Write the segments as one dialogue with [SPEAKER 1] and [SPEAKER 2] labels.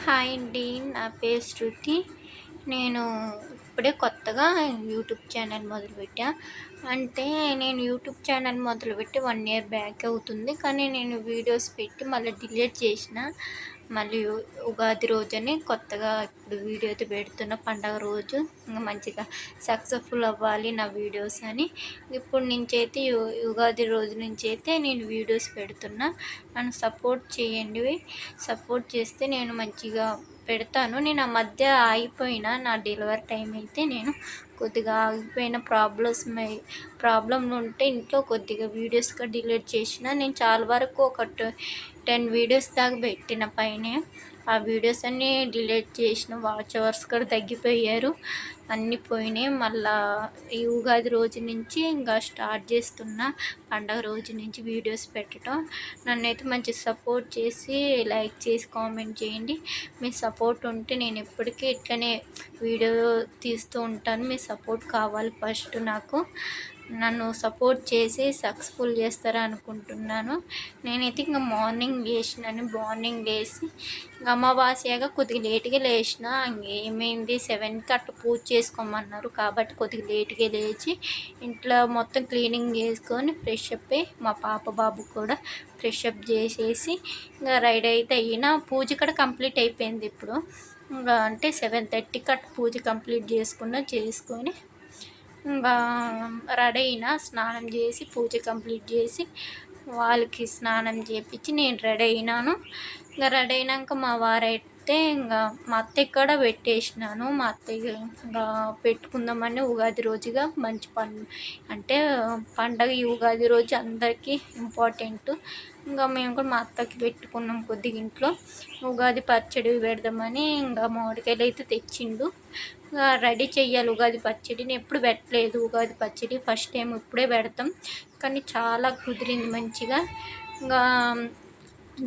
[SPEAKER 1] Hi అండి. నా పేరు శృతి. నేను ఇప్పుడే కొత్తగా యూట్యూబ్ ఛానల్ మొదలుపెట్టా. అంటే నేను యూట్యూబ్ ఛానల్ మొదలుపెట్టి 1 ఇయర్ బ్యాక్ అవుతుంది. కానీ నేను వీడియోస్ పెట్టి మళ్ళీ డిలీట్ చేసిన. మళ్ళీ ఉగాది రోజని కొత్తగా ఇప్పుడు వీడియో అయితే పెడుతున్న, పండగ రోజు మంచిగా సక్సెస్ఫుల్ అవ్వాలి నా వీడియోస్ అని. ఇప్పుడు నుంచి అయితే ఉగాది రోజు నుంచి అయితే నేను వీడియోస్ పెడుతున్నా. నన్ను సపోర్ట్ చేయండి. సపోర్ట్ చేస్తే నేను మంచిగా పెడతాను. నేను ఆ మధ్య ఆగిపోయిన నా డెలివరీ టైం అయితే నేను కొద్దిగా ఆగిపోయిన ప్రాబ్లంలు ఉంటే ఇంట్లో కొద్దిగా వీడియోస్గా డిలీట్ చేసిన. నేను చాలా వరకు ఒక 10 వీడియోస్ దాకా పెట్టిన పైనే. ఆ వీడియోస్ అన్నీ డిలీట్ చేసిన. వాచ్ అవర్స్ కూడా తగ్గిపోయారు, అన్నీ పోయినాయి. మళ్ళా ఈ ఉగాది రోజు నుంచి ఇంకా స్టార్ట్ చేస్తున్నా, పండగ రోజు నుంచి వీడియోస్ పెట్టడం. నన్నైతే మంచి సపోర్ట్ చేసి లైక్ చేసి కామెంట్ చేయండి. మీ సపోర్ట్ ఉంటే నేను ఎప్పటికీ ఇట్లనే వీడియో తీస్తూ ఉంటాను. మీ సపోర్ట్ కావాలి ఫస్ట్ నాకు. నన్ను సపోర్ట్ చేసి సక్సెస్ఫుల్ చేస్తారా అనుకుంటున్నాను. నేనైతే ఇంకా మార్నింగ్ లేచి అమావాస్యగా కొద్దిగా లేట్గా లేచిన. ఇంకేమైంది 7కి అట్లా పూజ చేసుకోమన్నారు కాబట్టి కొద్దిగా లేట్గా లేచి ఇంట్లో మొత్తం క్లీనింగ్ చేసుకొని ఫ్రెష్ అప్ అయ్యి మా పాప బాబు కూడా ఫ్రెష్ అప్ చేసేసి ఇంకా రెడీ అయితే అయినా. పూజ కూడా కంప్లీట్ అయిపోయింది ఇప్పుడు. ఇంకా అంటే 7:30కి అట్లా పూజ కంప్లీట్ చేసుకొని ఇంకా రెడీ అయినా. స్నానం చేసి పూజ కంప్లీట్ చేసి వాళ్ళకి స్నానం చేపించి నేను రెడీ అయినాను. ఇంకా రెడీ అయినాక మా వారైతే ఇంకా మా అత్తయ్య కూడా పెట్టేసినాను. మా అత్తయ్య ఇంకా పెట్టుకుందామని ఉగాది రోజుగా మంచి అంటే పండగ ఈ ఉగాది రోజు అందరికీ ఇంపార్టెంట్. ఇంకా మేము కూడా మా అత్తకి పెట్టుకున్నాం కొద్దిగా ఇంట్లో. ఉగాది పచ్చడి పెడదామని ఇంకా మామిడికాయలు అయితే తెచ్చిండు. రెడీ చెయ్యాలి ఉగాది పచ్చడిని. ఎప్పుడు పెట్టలేదు ఉగాది పచ్చడి, ఫస్ట్ టైం ఇప్పుడే పెడతాం. కానీ చాలా కుదిరింది మంచిగా. ఇంకా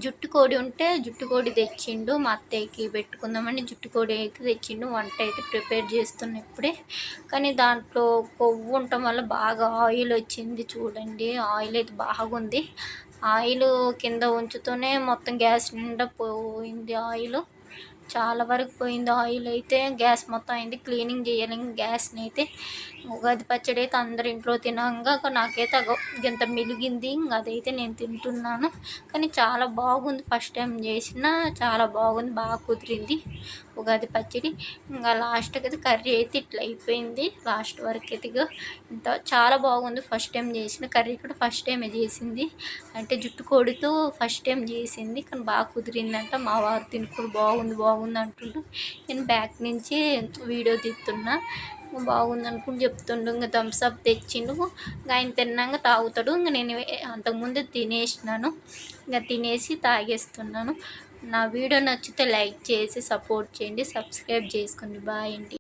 [SPEAKER 1] జుట్టు కోడి ఉంటే జుట్టు కోడి తెచ్చిండు. మా అత్తయ్యకి పెట్టుకుందామని జుట్టు కోడి అయితే తెచ్చిండు. వంట అయితే ప్రిపేర్ చేస్తున్నా ఇప్పుడే. కానీ దాంట్లో కొవ్వు ఉండటం వల్ల బాగా ఆయిల్ వచ్చింది చూడండి. ఆయిల్ అయితే బాగుంది. ఆయిల్ కింద ఉంచుతూనే మొత్తం గ్యాస్ నిండా పోయింది. ఆయిల్ చాలా వరకు పోయింది. ఆయిల్ అయితే గ్యాస్ మొత్తం అయింది. క్లీనింగ్ చేయాలి గ్యాస్ని అయితే. ఉగాది పచ్చడి అయితే అందరి ఇంట్లో తినంగా నాకైతే ఇంత మిలిగింది. అదైతే నేను తింటున్నాను. కానీ చాలా బాగుంది. ఫస్ట్ టైం చేసిన చాలా బాగుంది, బాగా కుదిరింది ఉగాది పచ్చడి. ఇంకా లాస్ట్కి అయితే కర్రీ అయితే ఇట్లా అయిపోయింది. లాస్ట్ వరకు అయితే ఇంత చాలా బాగుంది. ఫస్ట్ టైం చేసిన కర్రీ కూడా ఫస్ట్ టైమే చేసింది. అంటే జుట్టు కోడితో ఫస్ట్ టైం చేసింది. కానీ బాగా కుదిరిందంట. మా వారు తినుకుని బాగుంది అంటుండు. నేను బ్యాక్ నుంచి వీడియో తీస్తున్నా. బాగుంది అనుకుని చెప్తుండు. ఇంకా థమ్స్ అప్ తెచ్చిండు. ఇంకా ఆయన తిన్నాక తాగుతాడు. ఇంకా నేను అంతకుముందు తినేసినాను. ఇంకా తినేసి తాగేస్తున్నాను. నా వీడియో నచ్చితే లైక్ చేసి సపోర్ట్ చేయండి, సబ్స్క్రైబ్ చేసుకోండి. బాయ్ అండి.